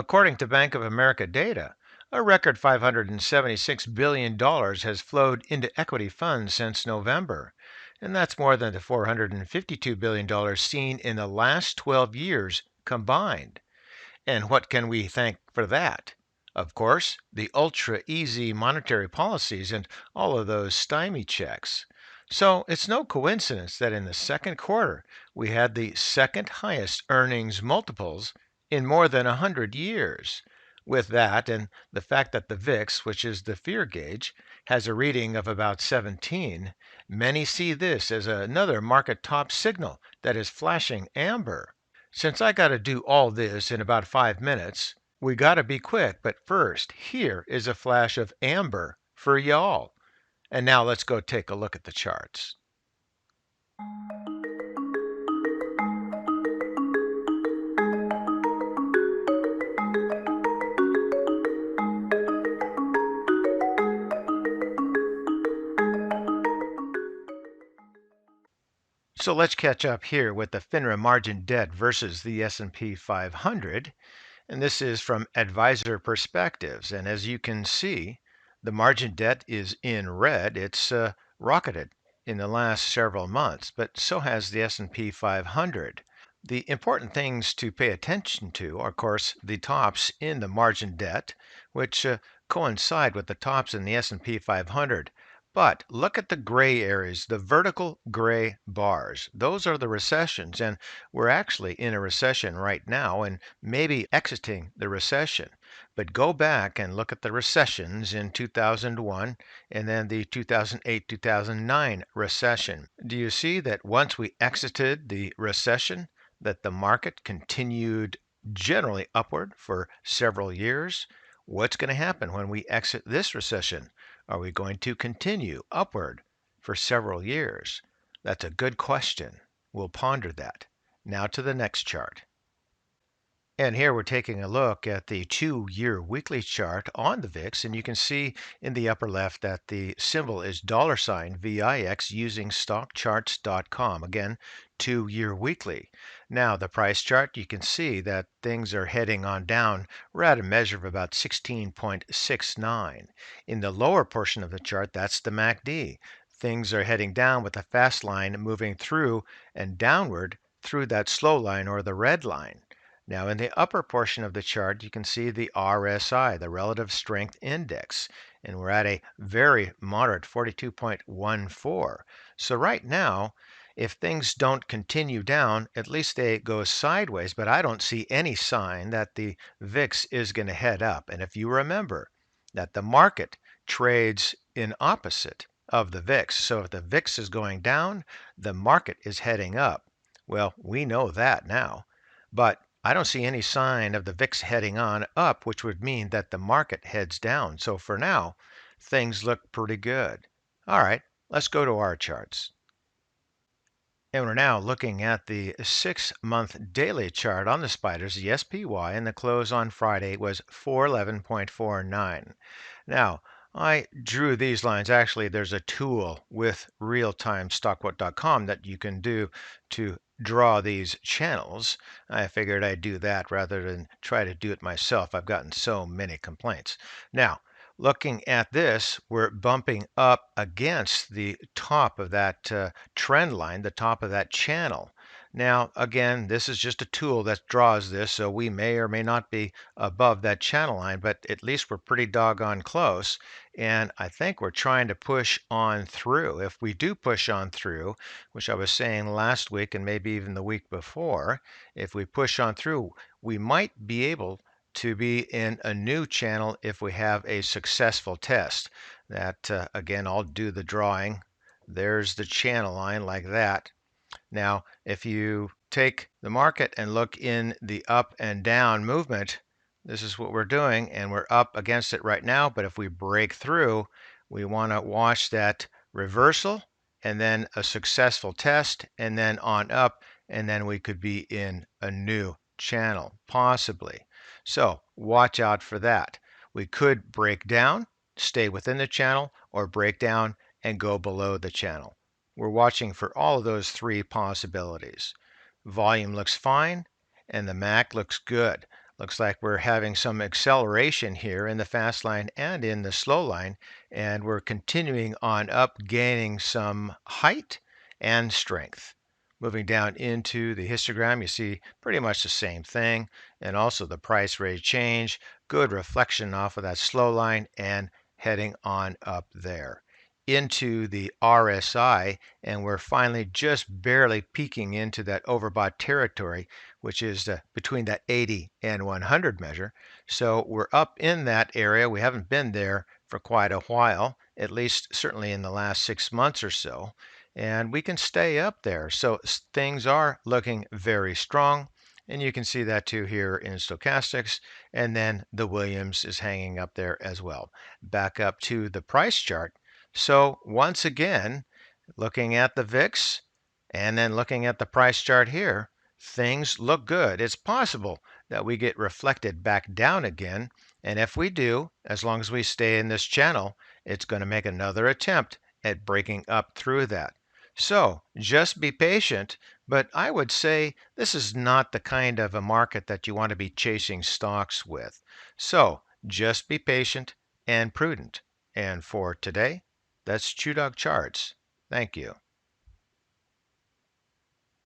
According to Bank of America data, a record $576 billion has flowed into equity funds since November, and that's more than the $452 billion seen in the last 12 years combined. And what can we thank for that? Of course, the ultra easy monetary policies and all of those stymie checks. So it's no coincidence that in the second quarter, we had the second highest earnings multiples in more than 100 years. With that, and the fact that the VIX, which is the fear gauge, has a reading of about 17, many see this as another market top signal that is flashing amber. Since I got to do all this in about 5 minutes, we got to be quick. But first, here is a flash of amber for y'all. And now let's go take a look at the charts. So let's catch up here with the Finra margin debt versus the S&P 500. And this is from Advisor Perspectives. And as you can see, the margin debt is in red. It's rocketed in the last several months, but so has the S&P 500. The important things to pay attention to are, of course, the tops in the margin debt, which coincide with the tops in the S&P 500. But look at the gray areas, the vertical gray bars. Those are the recessions, and we're actually in a recession right now and maybe exiting the recession. But go back and look at the recessions in 2001 and then the 2008-2009 recession. Do you see that once we exited the recession, that the market continued generally upward for several years? What's going to happen when we exit this recession? Are we going to continue upward for several years? That's a good question. We'll ponder that. Now to the next chart. And here we're taking a look at the 2-year weekly chart on the VIX, and you can see in the upper left that the symbol is $VIX using stockcharts.com. Again, 2-year weekly. Now the price chart, you can see that things are heading on down. We're at a measure of about 16.69. In the lower portion of the chart, that's the MACD. Things are heading down with the fast line moving through and downward through that slow line or the red line. Now in the upper portion of the chart, you can see the RSI, the Relative Strength Index, and we're at a very moderate 42.14. So right now, if things don't continue down, at least they go sideways, but I don't see any sign that the VIX is going to head up. And if you remember that the market trades in opposite of the VIX, so if the VIX is going down, the market is heading up. Well, we know that now, but I don't see any sign of the VIX heading on up, which would mean that the market heads down. So for now, things look pretty good. All right, let's go to our charts. And we're now looking at the 6-month daily chart on the spiders, the SPY, and the close on Friday was 411.49. Now, I drew these lines. Actually, there's a tool with realtimestockwhat.com that you can do to draw these channels. I figured I'd do that rather than try to do it myself. I've gotten so many complaints. Now, looking at this, we're bumping up against the top of that trend line, the top of that channel. Now, again, this is just a tool that draws this, so we may or may not be above that channel line, but at least we're pretty doggone close. And I think we're trying to push on through. If we do push on through, which I was saying last week and maybe even the week before, if we push on through, we might be able to be in a new channel if we have a successful test. That, again, I'll do the drawing. There's the channel line like that. Now, if you take the market and look in the up and down movement, this is what we're doing, and we're up against it right now. But if we break through, we want to watch that reversal and then a successful test and then on up, and then we could be in a new channel, possibly. So watch out for that. We could break down, stay within the channel, or break down and go below the channel. We're watching for all of those three possibilities. Volume looks fine, and the MAC looks good. Looks like we're having some acceleration here in the fast line and in the slow line, and we're continuing on up, gaining some height and strength. Moving down into the histogram, you see pretty much the same thing, and also the price rate change, good reflection off of that slow line and heading on up there into the RSI, and we're finally just barely peeking into that overbought territory, which is between that 80 and 100 measure. So we're up in that area. We haven't been there for quite a while, at least certainly in the last 6 months or so, and we can stay up there. So things are looking very strong. And you can see that too here in stochastics. And then the Williams is hanging up there as well. Back up to the price chart. So once again, looking at the VIX and then looking at the price chart here, things look good. It's possible that we get reflected back down again. And if we do, as long as we stay in this channel, it's going to make another attempt at breaking up through that. So just be patient, but I would say this is not the kind of a market that you want to be chasing stocks with. So just be patient and prudent. And for today, that's ChewDog Charts. Thank you.